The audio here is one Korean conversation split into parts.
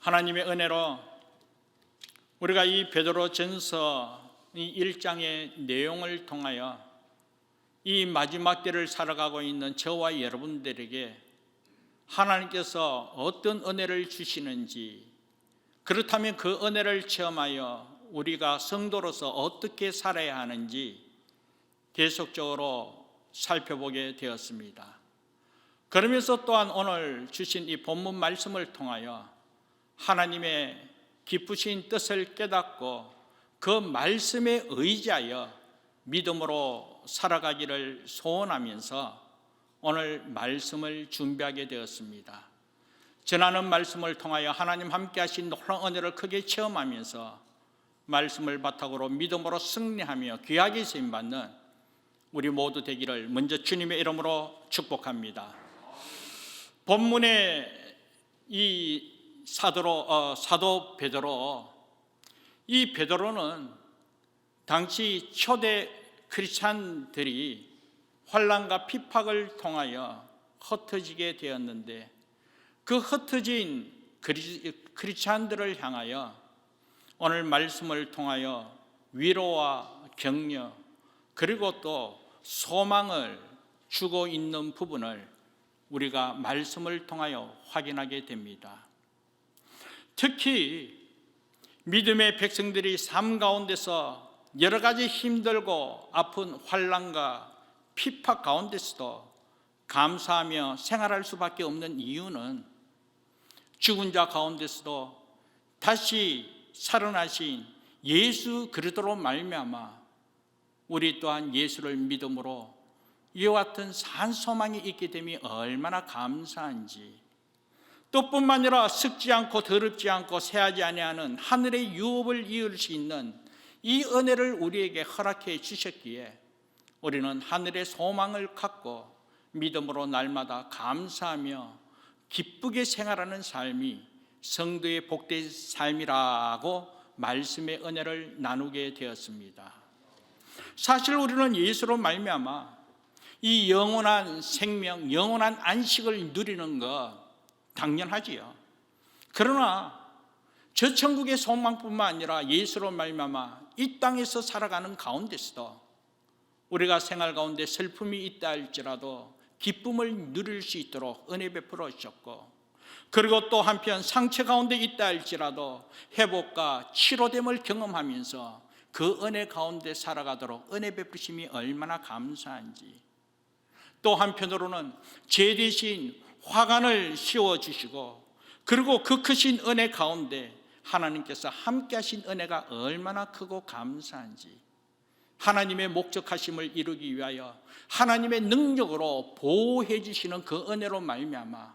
하나님의 은혜로 우리가 이 베드로전서 이 1장의 내용을 통하여 이 마지막 때를 살아가고 있는 저와 여러분들에게 하나님께서 어떤 은혜를 주시는지, 그렇다면 그 은혜를 체험하여 우리가 성도로서 어떻게 살아야 하는지 계속적으로 살펴보게 되었습니다. 그러면서 또한 오늘 주신 이 본문 말씀을 통하여 하나님의 기쁘신 뜻을 깨닫고 그 말씀에 의지하여 믿음으로 살아가기를 소원하면서 오늘 말씀을 준비하게 되었습니다. 전하는 말씀을 통하여 하나님 함께 하신 놀라운 은혜를 크게 체험하면서 말씀을 바탕으로 믿음으로 승리하며 귀하게 쓰임받는 우리 모두 되기를 먼저 주님의 이름으로 축복합니다. 본문의 이 사도 베드로, 이 베드로는 당시 초대 크리스찬들이 환난과 핍박을 통하여 흩어지게 되었는데, 그 흩어진 크리스찬들을 향하여 오늘 말씀을 통하여 위로와 격려 그리고 또 소망을 주고 있는 부분을 우리가 말씀을 통하여 확인하게 됩니다. 특히 믿음의 백성들이 삶 가운데서 여러 가지 힘들고 아픈 환난과 핍박 가운데서도 감사하며 생활할 수밖에 없는 이유는 죽은 자 가운데서도 다시 살아나신 예수 그리스도로 말미암아 우리 또한 예수를 믿음으로 이와 같은 산 소망이 있게 됨이 얼마나 감사한지, 또 뿐만 아니라 썩지 않고 더럽지 않고 새하지 아니하는 하늘의 유업을 이을 수 있는 이 은혜를 우리에게 허락해 주셨기에 우리는 하늘의 소망을 갖고 믿음으로 날마다 감사하며 기쁘게 생활하는 삶이 성도의 복된 삶이라고 말씀의 은혜를 나누게 되었습니다. 사실 우리는 예수로 말미암아 이 영원한 생명, 영원한 안식을 누리는 것 당연하지요. 그러나 저 천국의 소망뿐만 아니라 예수로 말미암아 이 땅에서 살아가는 가운데서도 우리가 생활 가운데 슬픔이 있다 할지라도 기쁨을 누릴 수 있도록 은혜 베풀어 주셨고, 그리고 또 한편 상처 가운데 있다 할지라도 회복과 치료됨을 경험하면서 그 은혜 가운데 살아가도록 은혜 베푸심이 얼마나 감사한지, 또 한편으로는 죄 대신 화관을 씌워주시고, 그리고 그 크신 은혜 가운데 하나님께서 함께 하신 은혜가 얼마나 크고 감사한지, 하나님의 목적하심을 이루기 위하여 하나님의 능력으로 보호해 주시는 그 은혜로 말미암아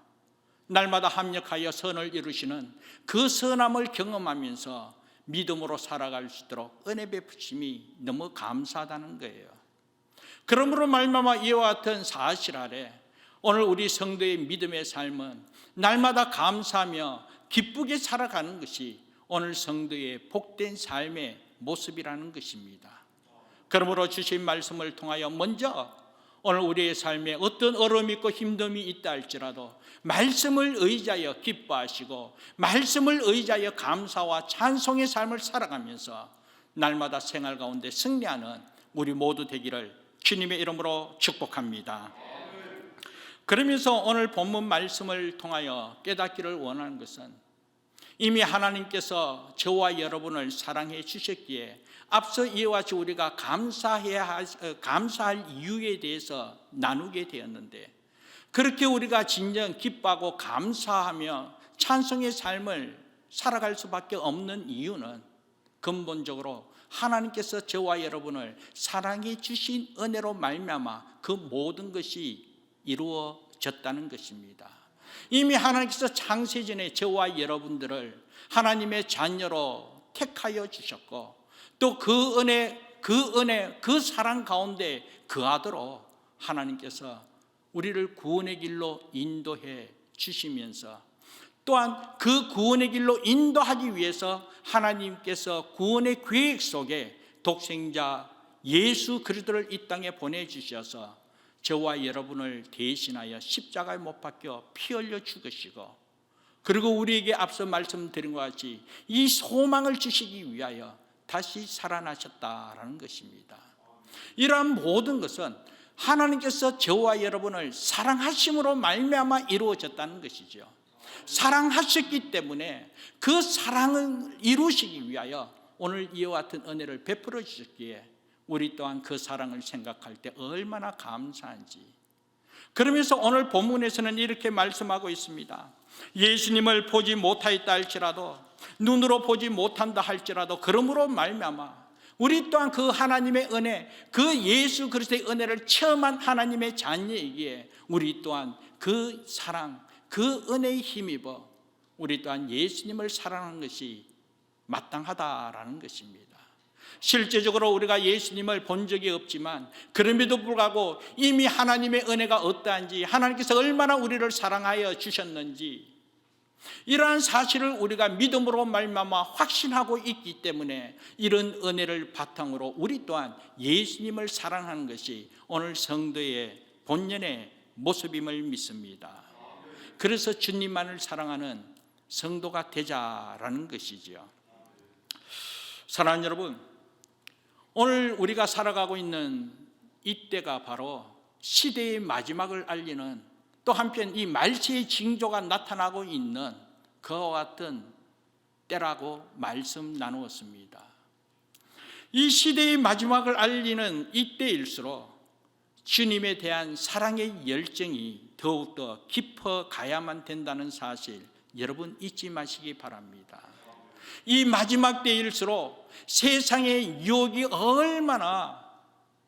날마다 합력하여 선을 이루시는 그 선함을 경험하면서 믿음으로 살아갈 수 있도록 은혜 베푸심이 너무 감사하다는 거예요. 그러므로 말미암아 이와 같은 사실 아래 오늘 우리 성도의 믿음의 삶은 날마다 감사하며 기쁘게 살아가는 것이 오늘 성도의 복된 삶의 모습이라는 것입니다. 그러므로 주신 말씀을 통하여 먼저 오늘 우리의 삶에 어떤 어려움이 있고 힘듦이 있다 할지라도 말씀을 의지하여 기뻐하시고 말씀을 의지하여 감사와 찬송의 삶을 살아가면서 날마다 생활 가운데 승리하는 우리 모두 되기를 주님의 이름으로 축복합니다. 그러면서 오늘 본문 말씀을 통하여 깨닫기를 원하는 것은 이미 하나님께서 저와 여러분을 사랑해 주셨기에 앞서 이와 같이 우리가 감사할 이유에 대해서 나누게 되었는데, 그렇게 우리가 진정 기뻐하고 감사하며 찬송의 삶을 살아갈 수밖에 없는 이유는 근본적으로 하나님께서 저와 여러분을 사랑해 주신 은혜로 말미암아 그 모든 것이 이루어졌다는 것입니다. 이미 하나님께서 창세전에 저와 여러분들을 하나님의 자녀로 택하여 주셨고, 또 그 은혜, 그 사랑 가운데 거하도록 하나님께서 우리를 구원의 길로 인도해 주시면서, 또한 그 구원의 길로 인도하기 위해서 하나님께서 구원의 계획 속에 독생자 예수 그리스도를 이 땅에 보내주셔서 저와 여러분을 대신하여 십자가에 못 박혀 피 흘려 죽으시고, 그리고 우리에게 앞서 말씀드린 것 같이 이 소망을 주시기 위하여 다시 살아나셨다라는 것입니다. 이러한 모든 것은 하나님께서 저와 여러분을 사랑하심으로 말미암아 이루어졌다는 것이죠. 사랑하셨기 때문에 그 사랑을 이루시기 위하여 오늘 이와 같은 은혜를 베풀어 주셨기에 우리 또한 그 사랑을 생각할 때 얼마나 감사한지. 그러면서 오늘 본문에서는 이렇게 말씀하고 있습니다. 예수님을 보지 못하였다 할지라도, 눈으로 보지 못한다 할지라도, 그러므로 말미암아 우리 또한 그 하나님의 은혜, 그 예수 그리스도의 은혜를 체험한 하나님의 자녀이기에 우리 또한 그 사랑, 그 은혜에 힘입어 우리 또한 예수님을 사랑하는 것이 마땅하다라는 것입니다. 실제적으로 우리가 예수님을 본 적이 없지만 그럼에도 불구하고 이미 하나님의 은혜가 어떠한지, 하나님께서 얼마나 우리를 사랑하여 주셨는지, 이러한 사실을 우리가 믿음으로 말미암아 확신하고 있기 때문에 이런 은혜를 바탕으로 우리 또한 예수님을 사랑하는 것이 오늘 성도의 본연의 모습임을 믿습니다. 그래서 주님만을 사랑하는 성도가 되자라는 것이지요. 사랑하는 여러분, 오늘 우리가 살아가고 있는 이때가 바로 시대의 마지막을 알리는, 또 한편 이 말세의 징조가 나타나고 있는 그와 같은 때라고 말씀 나누었습니다. 이 시대의 마지막을 알리는 이때일수록 주님에 대한 사랑의 열정이 더욱더 깊어가야만 된다는 사실 여러분 잊지 마시기 바랍니다. 이 마지막 때일수록 세상의 유혹이 얼마나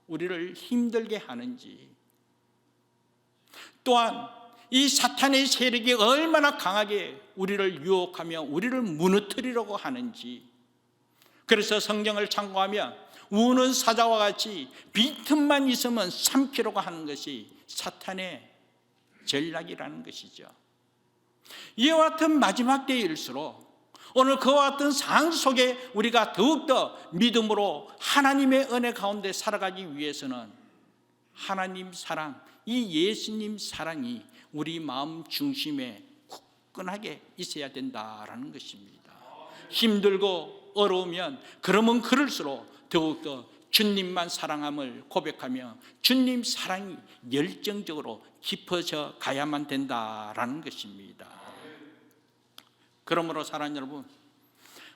우리를 힘들게 하는지, 또한 이 사탄의 세력이 얼마나 강하게 우리를 유혹하며 우리를 무너뜨리려고 하는지, 그래서 성경을 참고하면 우는 사자와 같이 빈틈만 있으면 삼키려고 하는 것이 사탄의 전략이라는 것이죠. 이와 같은 마지막 때일수록 오늘 그와 같은 상황 속에 우리가 더욱더 믿음으로 하나님의 은혜 가운데 살아가기 위해서는 하나님 사랑, 이 예수님 사랑이 우리 마음 중심에 굳건하게 있어야 된다라는 것입니다. 힘들고 어려우면 그러면 그럴수록 더욱더 주님만 사랑함을 고백하며 주님 사랑이 열정적으로 깊어져 가야만 된다라는 것입니다. 그러므로 사랑하는 여러분,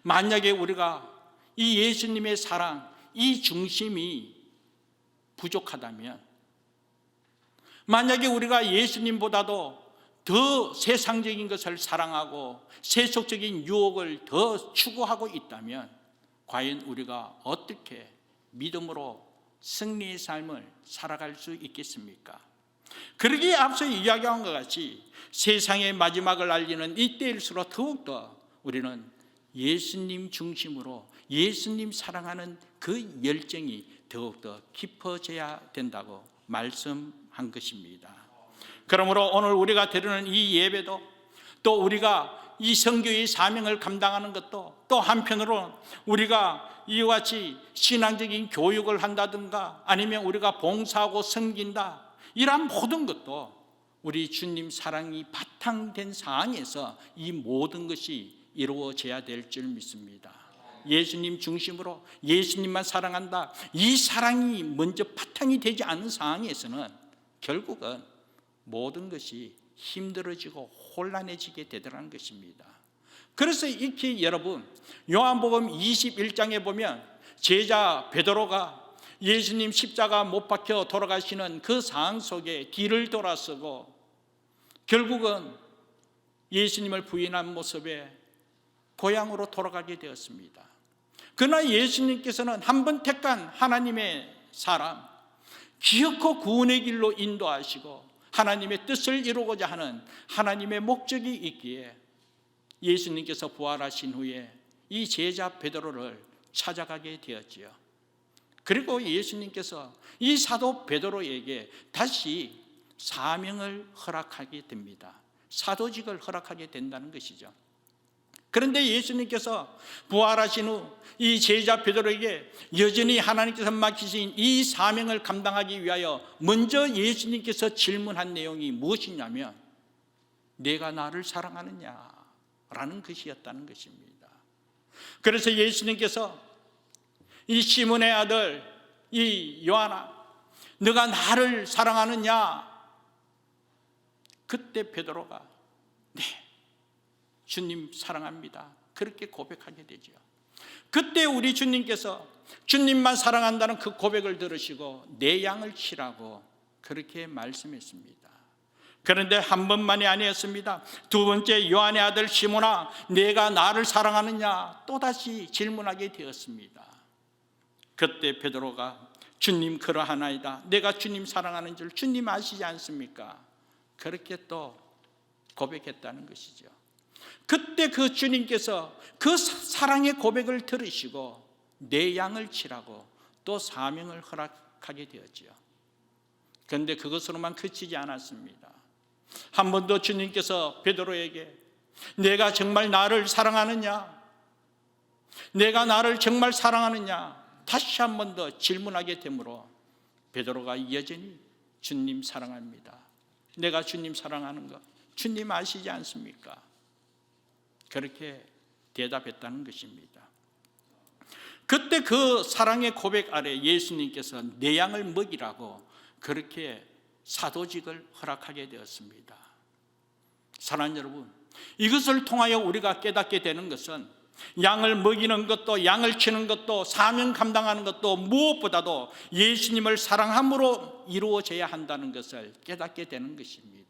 만약에 우리가 이 예수님의 사랑, 이 중심이 부족하다면, 만약에 우리가 예수님보다도 더 세상적인 것을 사랑하고 세속적인 유혹을 더 추구하고 있다면 과연 우리가 어떻게 믿음으로 승리의 삶을 살아갈 수 있겠습니까? 그러기에 앞서 이야기한 것 같이 세상의 마지막을 알리는 이때일수록 더욱더 우리는 예수님 중심으로 예수님 사랑하는 그 열정이 더욱더 깊어져야 된다고 말씀한 것입니다. 그러므로 오늘 우리가 드리는 이 예배도, 또 우리가 이 선교의 사명을 감당하는 것도, 또 한편으로는 우리가 이와 같이 신앙적인 교육을 한다든가 아니면 우리가 봉사하고 섬긴다, 이러한 모든 것도 우리 주님 사랑이 바탕된 상황에서 이 모든 것이 이루어져야 될 줄 믿습니다. 예수님 중심으로 예수님만 사랑한다, 이 사랑이 먼저 바탕이 되지 않은 상황에서는 결국은 모든 것이 힘들어지고 혼란해지게 되더라는 것입니다. 그래서 이렇게 여러분, 요한복음 21장에 보면 제자 베드로가 예수님 십자가 못 박혀 돌아가시는 그 상황 속에 뒤를 돌아서고 결국은 예수님을 부인한 모습에 고향으로 돌아가게 되었습니다. 그러나 예수님께서는 한 번 택한 하나님의 사람, 기어코 구원의 길로 인도하시고 하나님의 뜻을 이루고자 하는 하나님의 목적이 있기에 예수님께서 부활하신 후에 이 제자 베드로를 찾아가게 되었지요. 그리고 예수님께서 이 사도 베드로에게 다시 사명을 허락하게 됩니다. 사도직을 허락하게 된다는 것이죠. 그런데 예수님께서 부활하신 후 이 제자 베드로에게 여전히 하나님께서 맡기신 이 사명을 감당하기 위하여 먼저 예수님께서 질문한 내용이 무엇이냐면, 내가 나를 사랑하느냐? 라는 것이었다는 것입니다. 그래서 예수님께서 이 시몬의 아들 이 요한아, 너가 나를 사랑하느냐? 그때 베드로가 네, 주님 사랑합니다, 그렇게 고백하게 되죠. 그때 우리 주님께서 주님만 사랑한다는 그 고백을 들으시고 내 양을 치라고 그렇게 말씀했습니다. 그런데 한 번만이 아니었습니다. 두 번째, 요한의 아들 시몬아, 내가 나를 사랑하느냐? 또다시 질문하게 되었습니다. 그때 베드로가 주님 그러하나이다, 내가 주님 사랑하는 줄 주님 아시지 않습니까? 그렇게 또 고백했다는 것이죠. 그때 그 주님께서 그 사랑의 고백을 들으시고 내 양을 치라고 또 사명을 허락하게 되었지요. 그런데 그것으로만 그치지 않았습니다. 한 번 더 주님께서 베드로에게 내가 정말 나를 사랑하느냐? 내가 나를 정말 사랑하느냐? 다시 한 번 더 질문하게 되므로 베드로가 여전히 주님 사랑합니다, 내가 주님 사랑하는 거 주님 아시지 않습니까? 그렇게 대답했다는 것입니다. 그때 그 사랑의 고백 아래 예수님께서 내 양을 먹이라고 그렇게 사도직을 허락하게 되었습니다. 사랑하는 여러분, 이것을 통하여 우리가 깨닫게 되는 것은 양을 먹이는 것도 양을 치는 것도 사명 감당하는 것도 무엇보다도 예수님을 사랑함으로 이루어져야 한다는 것을 깨닫게 되는 것입니다.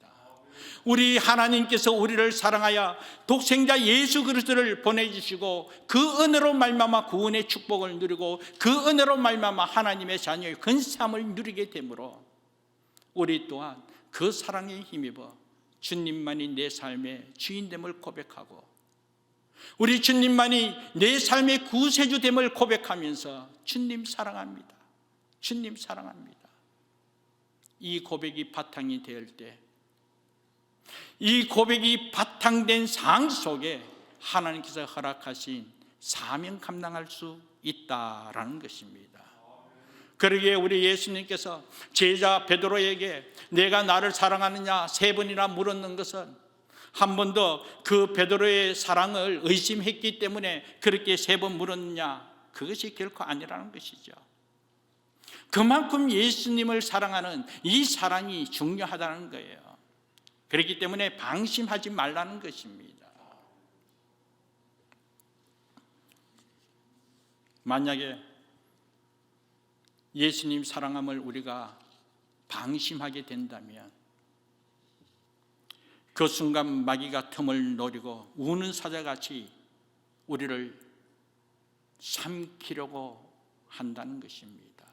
우리 하나님께서 우리를 사랑하여 독생자 예수 그리스도를 보내주시고 그 은혜로 말미암아 구원의 축복을 누리고 그 은혜로 말미암아 하나님의 자녀의 근사함을 누리게 되므로 우리 또한 그 사랑에 힘입어 주님만이 내 삶의 주인됨을 고백하고 우리 주님만이 내 삶의 구세주됨을 고백하면서 주님 사랑합니다, 주님 사랑합니다, 이 고백이 바탕이 될 때, 이 고백이 바탕된 상황 속에 하나님께서 허락하신 사명 감당할 수 있다라는 것입니다. 그러기에 우리 예수님께서 제자 베드로에게 내가 나를 사랑하느냐 3번이나 물었는 것은 한 번도 그 베드로의 사랑을 의심했기 때문에 그렇게 3번 물었느냐, 그것이 결코 아니라는 것이죠. 그만큼 예수님을 사랑하는 이 사랑이 중요하다는 거예요. 그렇기 때문에 방심하지 말라는 것입니다. 만약에 예수님 사랑함을 우리가 방심하게 된다면 그 순간 마귀가 틈을 노리고 우는 사자같이 우리를 삼키려고 한다는 것입니다.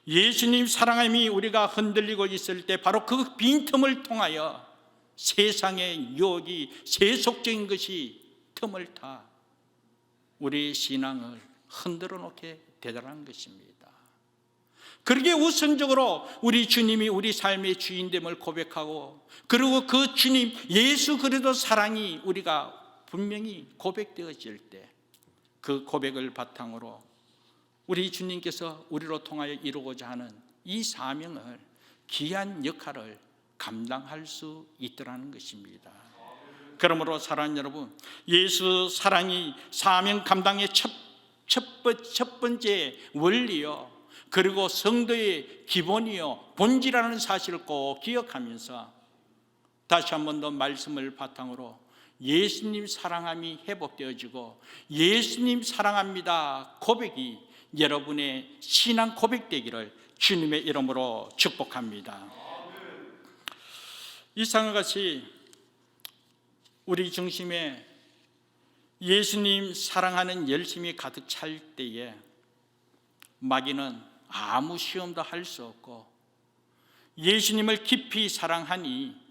예수님 사랑함이 우리가 흔들리고 있을 때 바로 그 빈틈을 통하여 세상의 유혹이 세속적인 것이 틈을 타 우리의 신앙을 흔들어 놓게 되더라는 것입니다. 그러기에 우선적으로 우리 주님이 우리 삶의 주인됨을 고백하고 그리고 그 주님 예수 그리스도 사랑이 우리가 분명히 고백되어질 때 그 고백을 바탕으로 우리 주님께서 우리로 통하여 이루고자 하는 이 사명을 귀한 역할을 감당할 수 있더라는 것입니다. 그러므로 사랑하는 여러분, 예수 사랑이 사명 감당의 첫 번째 원리요 그리고 성도의 기본이요 본질이라는 사실을 꼭 기억하면서 다시 한 번 더 말씀을 바탕으로 예수님 사랑함이 회복되어지고 예수님 사랑합니다 고백이 여러분의 신앙 고백되기를 주님의 이름으로 축복합니다. 이상과 같이 우리 중심에 예수님 사랑하는 열심이 가득 찰 때에 마귀는 아무 시험도 할 수 없고 예수님을 깊이 사랑하니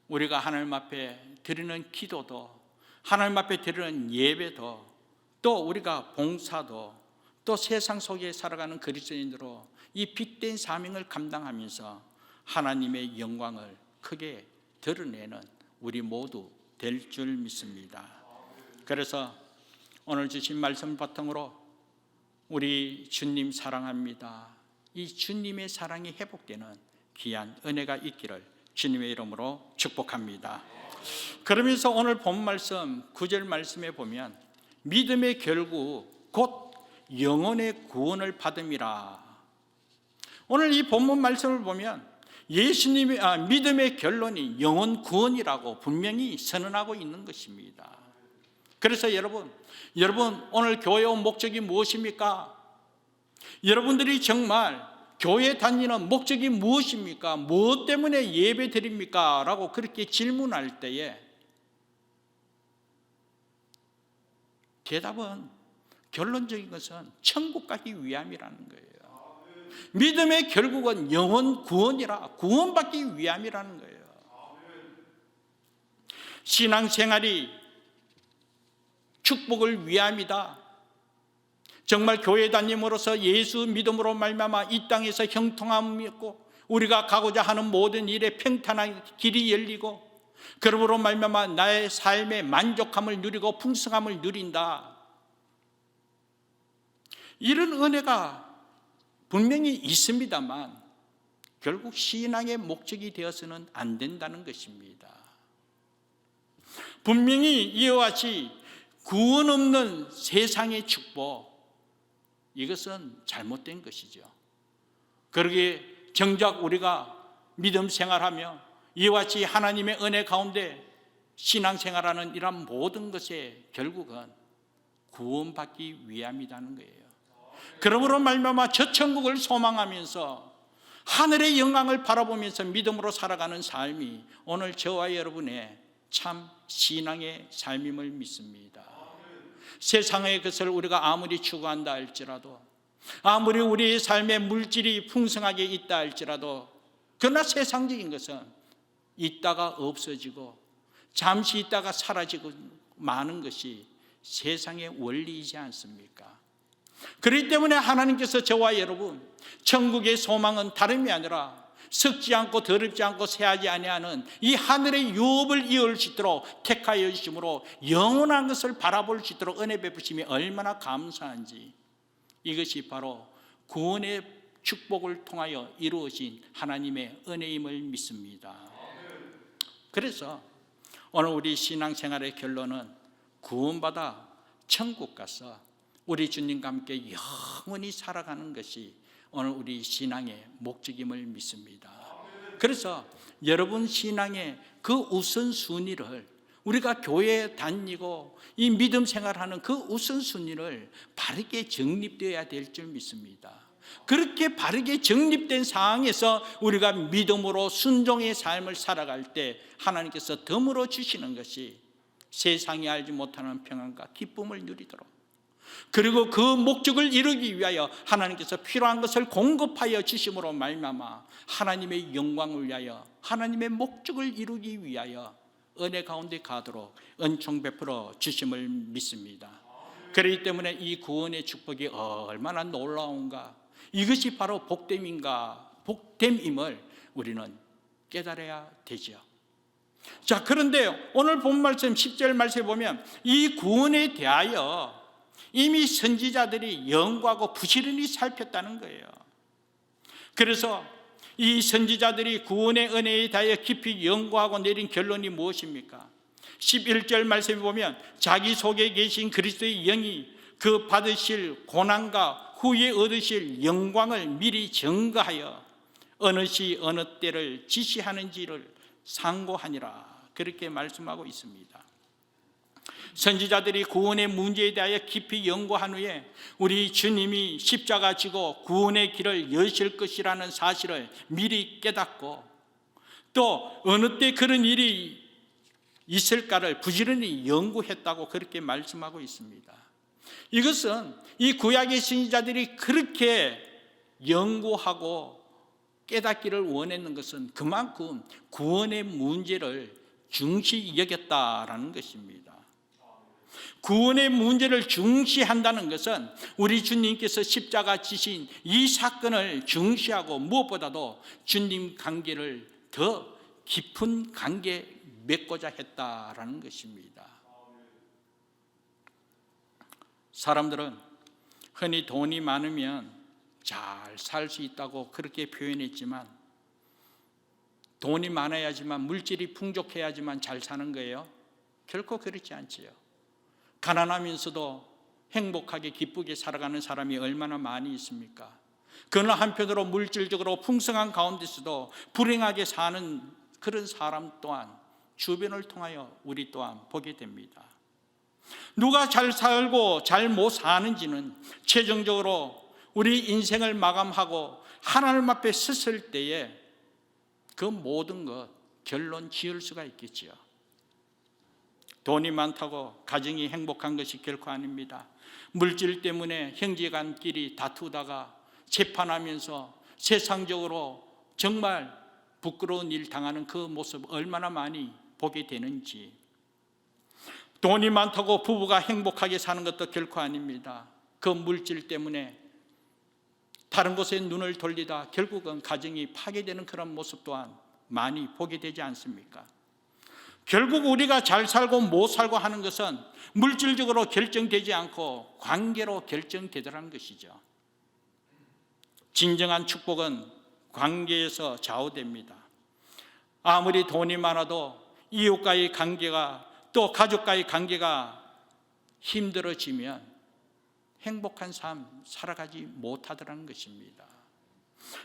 우리가 하나님 앞에 드리는 기도도 하나님 앞에 드리는 예배도 또 우리가 봉사도 또 세상 속에 살아가는 그리스도인으로 이 빛된 사명을 감당하면서 하나님의 영광을 크게 드러내는 우리 모두 될 줄 믿습니다. 그래서 오늘 주신 말씀 바탕으로 우리 주님 사랑합니다, 이 주님의 사랑이 회복되는 귀한 은혜가 있기를 주님의 이름으로 축복합니다. 그러면서 오늘 본 말씀 9절 말씀에 보면 믿음의 결국 곧 영혼의 구원을 받음이라. 오늘 이 본문 말씀을 보면 예수님의 믿음의 결론이 영혼 구원이라고 분명히 선언하고 있는 것입니다. 그래서 여러분 오늘 교회 온 목적이 무엇입니까? 여러분들이 정말 교회 다니는 목적이 무엇입니까? 무엇 때문에 예배 드립니까? 라고 그렇게 질문할 때에 대답은 결론적인 것은 천국 가기 위함이라는 거예요. 믿음의 결국은 영혼 구원이라, 구원받기 위함이라는 거예요. 신앙생활이 축복을 위함이다. 정말 교회 다님으로서 예수 믿음으로 말미암아 이 땅에서 형통함이 있고 우리가 가고자 하는 모든 일에 평탄한 길이 열리고 그러므로 말미암아 나의 삶의 만족함을 누리고 풍성함을 누린다. 이런 은혜가 분명히 있습니다만 결국 신앙의 목적이 되어서는 안 된다는 것입니다. 분명히 이와 같이 구원 없는 세상의 축복, 이것은 잘못된 것이죠. 그러기에 정작 우리가 믿음 생활하며 이와 같이 하나님의 은혜 가운데 신앙생활하는 이런 모든 것에 결국은 구원받기 위함이라는 거예요. 그러므로 말미암아 저 천국을 소망하면서 하늘의 영광을 바라보면서 믿음으로 살아가는 삶이 오늘 저와 여러분의 참 신앙의 삶임을 믿습니다. 세상의 것을 우리가 아무리 추구한다 할지라도, 아무리 우리의 삶의 물질이 풍성하게 있다 할지라도, 그러나 세상적인 것은 있다가 없어지고 잠시 있다가 사라지고 마는 것이 세상의 원리이지 않습니까? 그렇기 때문에 하나님께서 저와 여러분, 천국의 소망은 다름이 아니라 썩지 않고 더럽지 않고 새하지 아니하는 이 하늘의 유업을 이을 수 있도록 택하여 주심으로 영원한 것을 바라볼 수 있도록 은혜 베푸심이 얼마나 감사한지, 이것이 바로 구원의 축복을 통하여 이루어진 하나님의 은혜임을 믿습니다. 그래서 오늘 우리 신앙생활의 결론은 구원받아 천국 가서 우리 주님과 함께 영원히 살아가는 것이 오늘 우리 신앙의 목적임을 믿습니다. 그래서 여러분 신앙의 그 우선순위를, 우리가 교회에 다니고 이 믿음 생활하는 그 우선순위를 바르게 정립되어야 될 줄 믿습니다. 그렇게 바르게 정립된 상황에서 우리가 믿음으로 순종의 삶을 살아갈 때 하나님께서 덤으로 주시는 것이 세상이 알지 못하는 평안과 기쁨을 누리도록, 그리고 그 목적을 이루기 위하여 하나님께서 필요한 것을 공급하여 주심으로 말미암아 하나님의 영광을 위하여, 하나님의 목적을 이루기 위하여 은혜 가운데 가도록 은총 베풀어 주심을 믿습니다. 그렇기 때문에 이 구원의 축복이 얼마나 놀라운가, 이것이 바로 복됨임을 우리는 깨달아야 되죠. 자, 그런데 오늘 본 말씀 10절 말씀에 보면 이 구원에 대하여 이미 선지자들이 연구하고 부지런히 살폈다는 거예요. 그래서 이 선지자들이 구원의 은혜에 대하여 깊이 연구하고 내린 결론이 무엇입니까? 11절 말씀에 보면 자기 속에 계신 그리스도의 영이 그 받으실 고난과 후에 얻으실 영광을 미리 증거하여 어느 시 어느 때를 지시하는지를 상고하니라, 그렇게 말씀하고 있습니다. 선지자들이 구원의 문제에 대하여 깊이 연구한 후에 우리 주님이 십자가 지고 구원의 길을 여실 것이라는 사실을 미리 깨닫고, 또 어느 때 그런 일이 있을까를 부지런히 연구했다고 그렇게 말씀하고 있습니다. 이것은 이 구약의 선지자들이 그렇게 연구하고 깨닫기를 원했는 것은 그만큼 구원의 문제를 중시 여겼다라는 것입니다. 구원의 문제를 중시한다는 것은 우리 주님께서 십자가 지신 이 사건을 중시하고 무엇보다도 주님 관계를 더 깊은 관계 맺고자 했다라는 것입니다. 사람들은 흔히 돈이 많으면 잘 살 수 있다고 그렇게 표현했지만 돈이 많아야지만, 물질이 풍족해야지만 잘 사는 거예요? 결코 그렇지 않지요. 가난하면서도 행복하게 기쁘게 살아가는 사람이 얼마나 많이 있습니까? 그러나 한편으로 물질적으로 풍성한 가운데서도 불행하게 사는 그런 사람 또한 주변을 통하여 우리 또한 보게 됩니다. 누가 잘 살고 잘 못 사는지는 최종적으로 우리 인생을 마감하고 하나님 앞에 섰을 때에 그 모든 것 결론 지을 수가 있겠지요. 돈이 많다고 가정이 행복한 것이 결코 아닙니다. 물질 때문에 형제간끼리 다투다가 재판하면서 세상적으로 정말 부끄러운 일 당하는 그 모습 얼마나 많이 보게 되는지. 돈이 많다고 부부가 행복하게 사는 것도 결코 아닙니다. 그 물질 때문에 다른 곳에 눈을 돌리다 결국은 가정이 파괴되는 그런 모습 또한 많이 보게 되지 않습니까? 결국 우리가 잘 살고 못 살고 하는 것은 물질적으로 결정되지 않고 관계로 결정되더라는 것이죠. 진정한 축복은 관계에서 좌우됩니다. 아무리 돈이 많아도 이웃과의 관계가, 또 가족과의 관계가 힘들어지면 행복한 삶 살아가지 못하더라는 것입니다.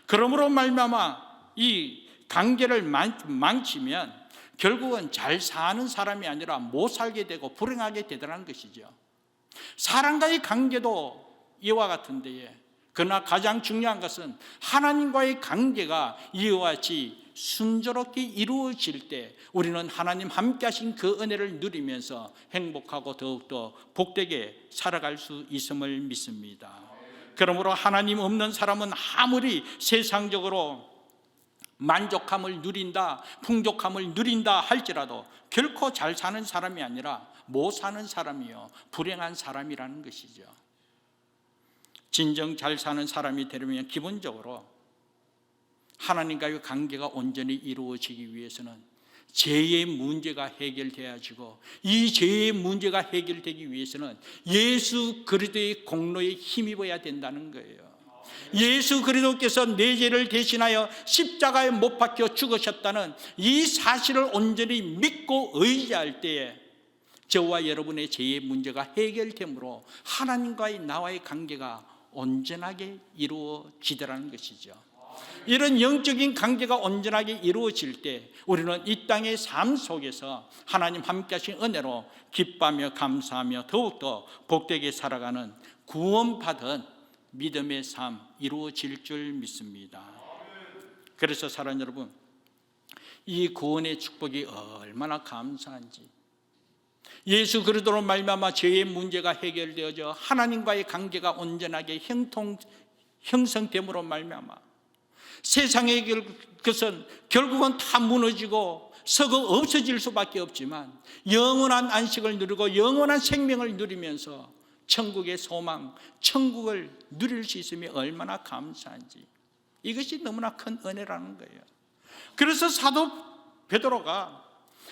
그러므로 말미암아 이 관계를 망치면 결국은 잘 사는 사람이 아니라 못 살게 되고 불행하게 되더라는 것이죠. 사람과의 관계도 이와 같은데요. 그러나 가장 중요한 것은 하나님과의 관계가 이와 같이 순조롭게 이루어질 때 우리는 하나님 함께 하신 그 은혜를 누리면서 행복하고 더욱더 복되게 살아갈 수 있음을 믿습니다. 그러므로 하나님 없는 사람은 아무리 세상적으로 만족함을 누린다, 풍족함을 누린다 할지라도 결코 잘 사는 사람이 아니라 못 사는 사람이요, 불행한 사람이라는 것이죠. 진정 잘 사는 사람이 되려면 기본적으로 하나님과의 관계가 온전히 이루어지기 위해서는 죄의 문제가 해결되어지고, 이 죄의 문제가 해결되기 위해서는 예수 그리스도의 공로에 힘입어야 된다는 거예요. 예수 그리스도께서 내 죄를 대신하여 십자가에 못 박혀 죽으셨다는 이 사실을 온전히 믿고 의지할 때에 저와 여러분의 죄의 문제가 해결되므로 하나님과의 나와의 관계가 온전하게 이루어지더라는 것이죠. 이런 영적인 관계가 온전하게 이루어질 때 우리는 이 땅의 삶 속에서 하나님 함께 하신 은혜로 기뻐하며 감사하며 더욱더 복되게 살아가는 구원받은 믿음의 삶 이루어질 줄 믿습니다. 그래서 사랑하는 여러분, 이 구원의 축복이 얼마나 감사한지, 예수 그리스도로 말미암아 죄의 문제가 해결되어져 하나님과의 관계가 온전하게 형성됨으로 말미암아 세상의 것은 결국은 다 무너지고 썩어 없어질 수밖에 없지만 영원한 안식을 누리고 영원한 생명을 누리면서 천국의 소망, 천국을 누릴 수 있음이 얼마나 감사한지, 이것이 너무나 큰 은혜라는 거예요. 그래서 사도 베드로가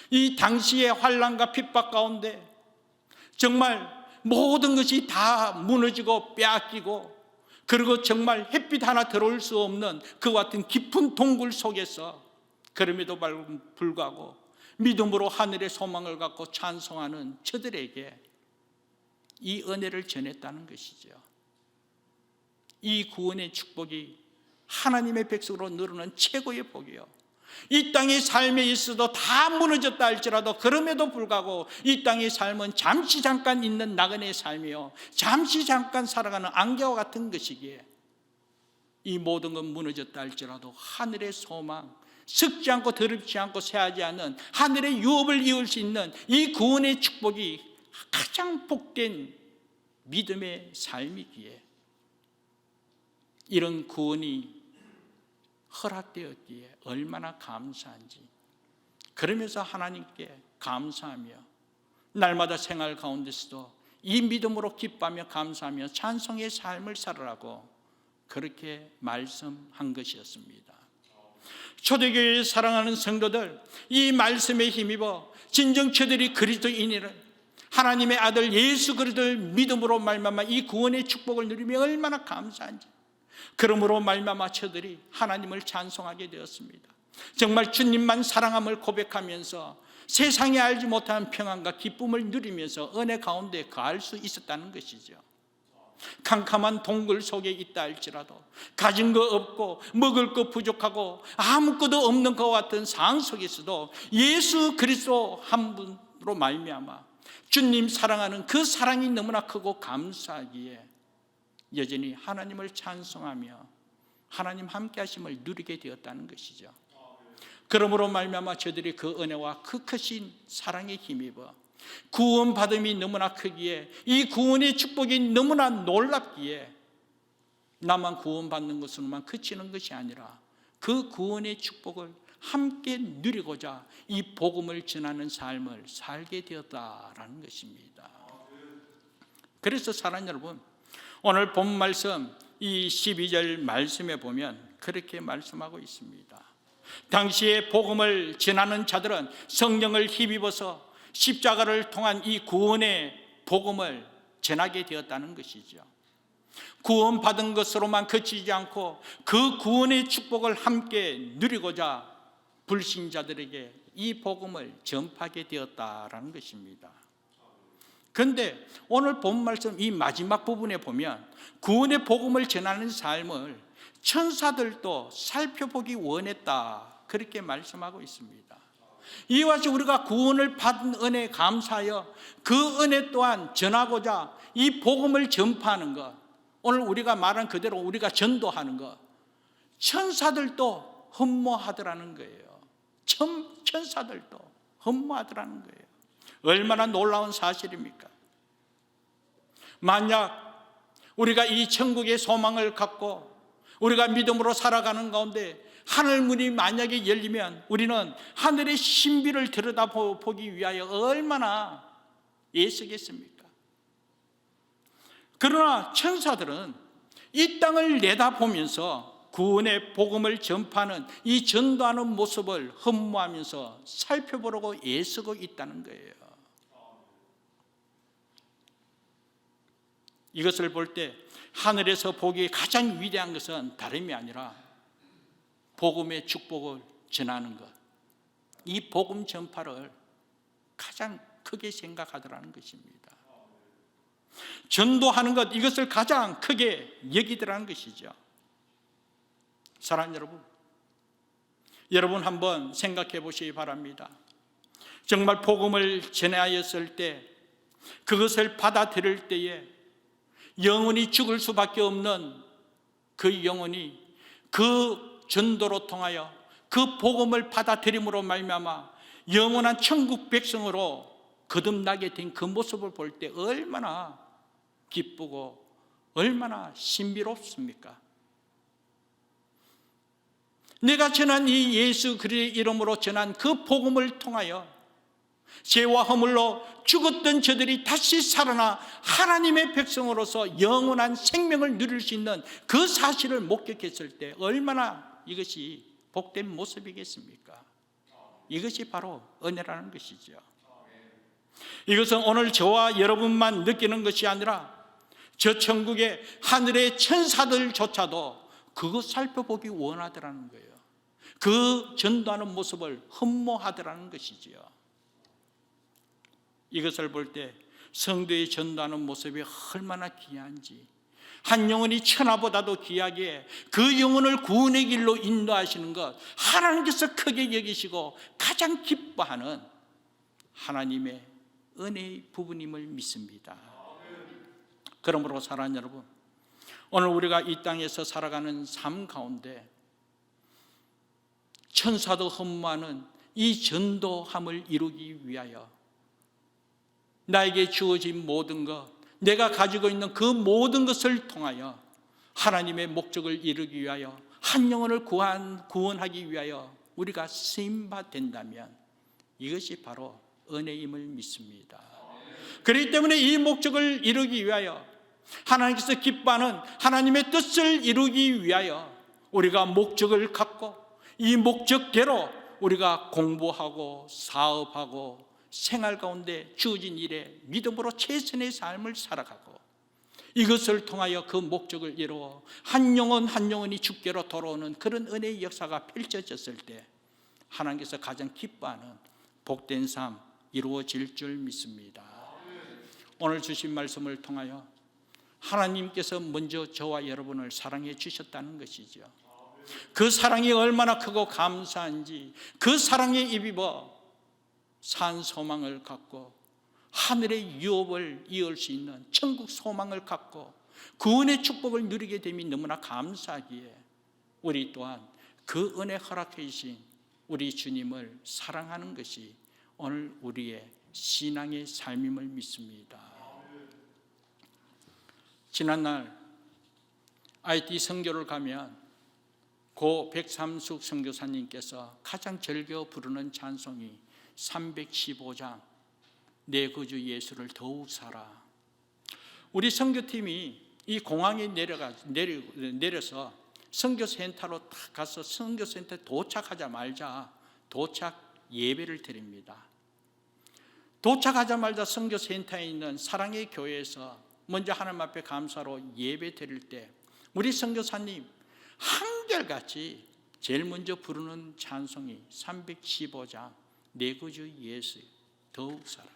이 당시의 환난과 핍박 가운데 정말 모든 것이 다 무너지고 빼앗기고, 그리고 정말 햇빛 하나 들어올 수 없는 그 같은 깊은 동굴 속에서 그럼에도 불구하고 믿음으로 하늘의 소망을 갖고 찬송하는 저들에게 이 은혜를 전했다는 것이죠. 이 구원의 축복이 하나님의 백성으로 누르는 최고의 복이요, 이 땅의 삶에 있어도 다 무너졌다 할지라도 그럼에도 불구하고 이 땅의 삶은 잠시 잠깐 있는 나그네의 삶이요, 잠시 잠깐 살아가는 안개와 같은 것이기에 이 모든 건 무너졌다 할지라도 하늘의 소망, 썩지 않고 더럽지 않고 쇠하지 않는 하늘의 유업을 이을 수 있는 이 구원의 축복이 가장 복된 믿음의 삶이기에 이런 구원이 허락되었기에 얼마나 감사한지, 그러면서 하나님께 감사하며 날마다 생활 가운데서도 이 믿음으로 기뻐하며 감사하며 찬송의 삶을 살아라고 그렇게 말씀한 것이었습니다. 초대교회에 사랑하는 성도들, 이 말씀에 힘입어 진정 저들이 그리스도인이를 하나님의 아들 예수 그리스도를 믿음으로 말미암아 이 구원의 축복을 누리며 얼마나 감사한지, 그러므로 말미암아 저들이 하나님을 찬송하게 되었습니다. 정말 주님만 사랑함을 고백하면서 세상에 알지 못하는 평안과 기쁨을 누리면서 은혜 가운데 거할 수 있었다는 것이죠. 캄캄한 동굴 속에 있다 할지라도, 가진 거 없고 먹을 거 부족하고 아무것도 없는 것 같은 상황 속에서도 예수 그리스도 한 분으로 말미암아 주님 사랑하는 그 사랑이 너무나 크고 감사하기에 여전히 하나님을 찬송하며 하나님 함께 하심을 누리게 되었다는 것이죠. 그러므로 말미암아 저들이 그 은혜와 그 크신 사랑에 힘입어 구원받음이 너무나 크기에, 이 구원의 축복이 너무나 놀랍기에 나만 구원받는 것으로만 그치는 것이 아니라 그 구원의 축복을 함께 누리고자 이 복음을 전하는 삶을 살게 되었다라는 것입니다. 그래서 사랑하는 여러분, 오늘 본 말씀 이 12절 말씀에 보면 그렇게 말씀하고 있습니다. 당시에 복음을 전하는 자들은 성령을 힘입어서 십자가를 통한 이 구원의 복음을 전하게 되었다는 것이죠. 구원받은 것으로만 그치지 않고 그 구원의 축복을 함께 누리고자 불신자들에게 이 복음을 전파하게 되었다라는 것입니다. 그런데 오늘 본 말씀 이 마지막 부분에 보면 구원의 복음을 전하는 삶을 천사들도 살펴보기 원했다, 그렇게 말씀하고 있습니다. 이와 같이 우리가 구원을 받은 은혜에 감사하여 그 은혜 또한 전하고자 이 복음을 전파하는 것, 오늘 우리가 말한 그대로 우리가 전도하는 것, 천사들도 흠모하더라는 거예요. 천사들도 흠모하더라는 거예요. 얼마나 놀라운 사실입니까? 만약 우리가 이 천국의 소망을 갖고 우리가 믿음으로 살아가는 가운데 하늘 문이 만약에 열리면 우리는 하늘의 신비를 들여다보기 위하여 얼마나 애쓰겠습니까? 그러나 천사들은 이 땅을 내다보면서 구원의 복음을 전파하는 이 전도하는 모습을 흠모하면서 살펴보려고 애쓰고 있다는 거예요. 이것을 볼 때 하늘에서 보기에 가장 위대한 것은 다름이 아니라 복음의 축복을 전하는 것, 이 복음 전파를 가장 크게 생각하더라는 것입니다. 전도하는 것, 이것을 가장 크게 여기더라는 것이죠. 사랑하는 여러분 한번 생각해 보시기 바랍니다. 정말 복음을 전하였을 때, 그것을 받아들일 때에 영혼이 죽을 수밖에 없는 그 영혼이 그 전도로 통하여 그 복음을 받아들임으로 말미암아 영원한 천국 백성으로 거듭나게 된 그 모습을 볼 때 얼마나 기쁘고 얼마나 신비롭습니까? 내가 전한 이 예수 그리스도의 이름으로 전한 그 복음을 통하여 죄와 허물로 죽었던 저들이 다시 살아나 하나님의 백성으로서 영원한 생명을 누릴 수 있는 그 사실을 목격했을 때 얼마나 이것이 복된 모습이겠습니까? 이것이 바로 은혜라는 것이죠. 이것은 오늘 저와 여러분만 느끼는 것이 아니라 저 천국의 하늘의 천사들조차도 그것 살펴보기 원하더라는 거예요. 그 전도하는 모습을 흠모하더라는 것이지요. 이것을 볼 때 성도의 전도하는 모습이 얼마나 귀한지, 한 영혼이 천하보다도 귀하게 그 영혼을 구원의 길로 인도하시는 것, 하나님께서 크게 여기시고 가장 기뻐하는 하나님의 은혜의 부분임을 믿습니다. 그러므로 사랑하는 여러분, 오늘 우리가 이 땅에서 살아가는 삶 가운데 천사도 흠모하는 이 전도함을 이루기 위하여 나에게 주어진 모든 것, 내가 가지고 있는 그 모든 것을 통하여 하나님의 목적을 이루기 위하여 한 영혼을 구원하기 위하여 우리가 쓰임받 된다면 이것이 바로 은혜임을 믿습니다. 그렇기 때문에 이 목적을 이루기 위하여 하나님께서 기뻐하는 하나님의 뜻을 이루기 위하여 우리가 목적을 갖고 이 목적대로 우리가 공부하고 사업하고 생활 가운데 주어진 일에 믿음으로 최선의 삶을 살아가고 이것을 통하여 그 목적을 이루어 한 영혼 한 영혼이 주께로 돌아오는 그런 은혜의 역사가 펼쳐졌을 때 하나님께서 가장 기뻐하는 복된 삶 이루어질 줄 믿습니다. 오늘 주신 말씀을 통하여 하나님께서 먼저 저와 여러분을 사랑해 주셨다는 것이죠. 그 사랑이 얼마나 크고 감사한지, 그 사랑에 입입어 산 소망을 갖고 하늘의 유업을 이을 수 있는 천국 소망을 갖고 구원의 축복을 누리게 됨이 너무나 감사하기에 우리 또한 그 은혜 허락해 주신 우리 주님을 사랑하는 것이 오늘 우리의 신앙의 삶임을 믿습니다. 지난날 IT 선교를 가면 고 백삼숙 선교사님께서 가장 즐겨 부르는 찬송이 315장 내 구주 예수를 더욱 사랑. 우리 선교팀이 이 공항에 내려서 선교센터로 딱 가서 선교센터에 도착하자마자 도착 예배를 드립니다. 도착하자마자 선교센터에 있는 사랑의 교회에서 먼저 하나님 앞에 감사로 예배 드릴 때 우리 선교사님 한결같이 제일 먼저 부르는 찬송이 315장 내 구주 예수 더욱 사랑.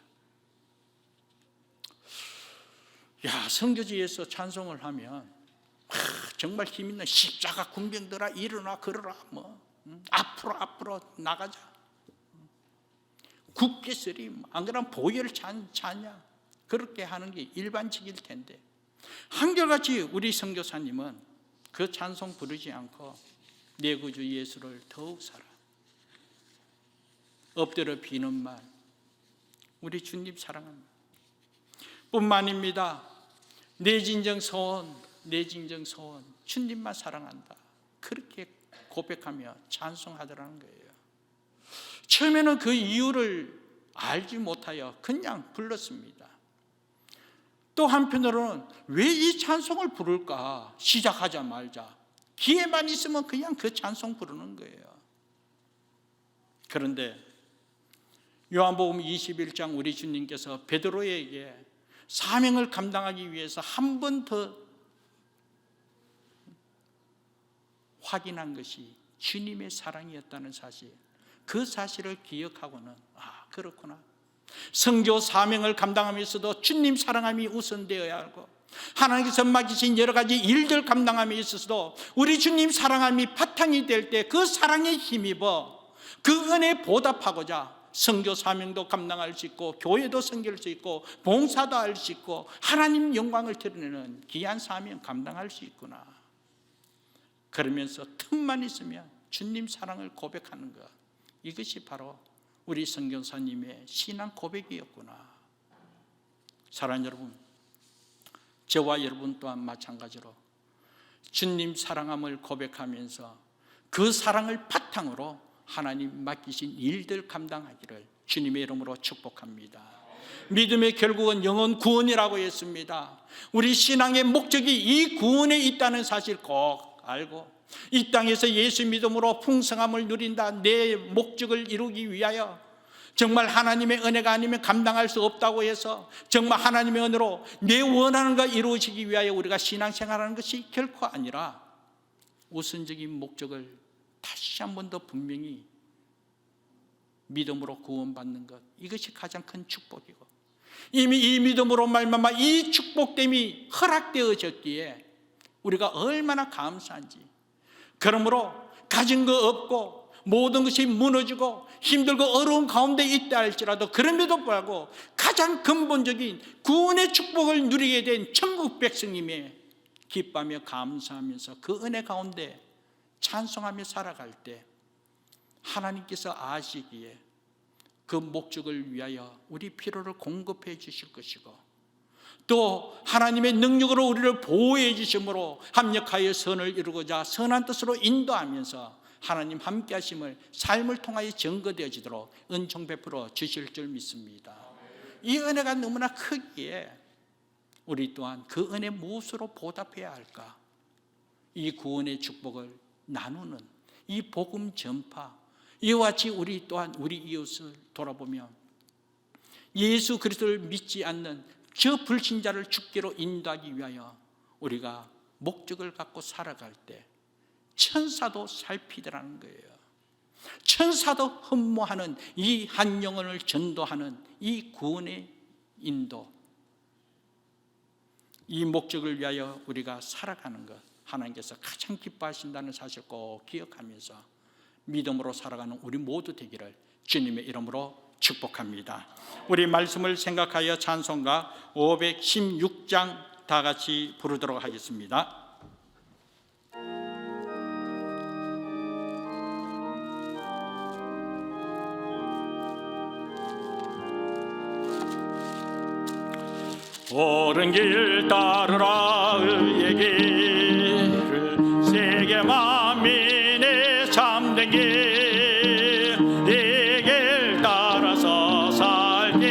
선교지에서 찬송을 하면 정말 힘 있는 십자가 군병들아 일어나 걸어라, 앞으로 나가자, 굳게 서리, 안 그러면 보혈 찬양, 그렇게 하는 게 일반적일 텐데 한결같이 우리 선교사님은 그 찬송 부르지 않고 내 구주 예수를 더욱 사랑, 엎드려 비는 말, 우리 주님 사랑합니다 뿐만입니다. 내 진정 소원 주님만 사랑한다, 그렇게 고백하며 찬송하더라는 거예요. 처음에는 그 이유를 알지 못하여 그냥 불렀습니다. 또 한편으로는 왜 이 찬송을 부를까 시작하자마자 기회만 있으면 그냥 그 찬송 부르는 거예요. 그런데 요한복음 21장 우리 주님께서 베드로에게 사명을 감당하기 위해서 한 번 더 확인한 것이 주님의 사랑이었다는 사실, 그 사실을 기억하고는 그렇구나, 선교 사명을 감당하면서도 주님 사랑함이 우선되어야 하고 하나님께서 맡기신 여러 가지 일들 감당함에 있어서도 우리 주님 사랑함이 바탕이 될 때 그 사랑에 힘입어 그 은혜에 보답하고자 선교 사명도 감당할 수 있고 교회도 섬길 수 있고 봉사도 할 수 있고 하나님 영광을 드러내는 귀한 사명 감당할 수 있구나. 그러면서 틈만 있으면 주님 사랑을 고백하는 것, 이것이 바로 우리 선교사님의 신앙 고백이었구나. 사랑하는 여러분, 저와 여러분 또한 마찬가지로 주님 사랑함을 고백하면서 그 사랑을 바탕으로 하나님 맡기신 일들 감당하기를 주님의 이름으로 축복합니다. 믿음의 결국은 영혼 구원이라고 했습니다. 우리 신앙의 목적이 이 구원에 있다는 사실 꼭 알고 이 땅에서 예수 믿음으로 풍성함을 누린다, 내 목적을 이루기 위하여 정말 하나님의 은혜가 아니면 감당할 수 없다고 해서 정말 하나님의 은혜로 내 원하는 것 이루어지기 위하여 우리가 신앙생활하는 것이 결코 아니라 우선적인 목적을 다시 한 번 더 분명히 믿음으로 구원받는 것, 이것이 가장 큰 축복이고 이미 이 믿음으로 말미암아 이 축복됨이 허락되어졌기에 우리가 얼마나 감사한지. 그러므로 가진 거 없고 모든 것이 무너지고 힘들고 어려운 가운데 있다 할지라도 그럼에도 불구하고 가장 근본적인 구원의 축복을 누리게 된 천국 백성님의 기뻐하며 감사하면서 그 은혜 가운데 찬송하며 살아갈 때 하나님께서 아시기에 그 목적을 위하여 우리 필요를 공급해 주실 것이고 또 하나님의 능력으로 우리를 보호해 주심으로 합력하여 선을 이루고자 선한 뜻으로 인도하면서 하나님 함께 하심을 삶을 통하여 증거되어지도록 은총 베풀어 주실 줄 믿습니다. 이 은혜가 너무나 크기에 우리 또한 그 은혜 무엇으로 보답해야 할까? 이 구원의 축복을 나누는 이 복음 전파, 이와 같이 우리 또한 우리 이웃을 돌아보며 예수 그리스도를 믿지 않는 저 불신자를 죽기로 인도하기 위하여 우리가 목적을 갖고 살아갈 때 천사도 살피더라는 거예요. 천사도 흠모하는 이 한 영혼을 전도하는 이 구원의 인도, 이 목적을 위하여 우리가 살아가는 것, 하나님께서 가장 기뻐하신다는 사실 꼭 기억하면서 믿음으로 살아가는 우리 모두 되기를 주님의 이름으로 축복합니다. 우리 말씀을 생각하여 찬송가 516장 다 같이 부르도록 하겠습니다. 옳은 길 따르라 의의 길을 세계 만민의 참된 길, 이 길 따라서 살기를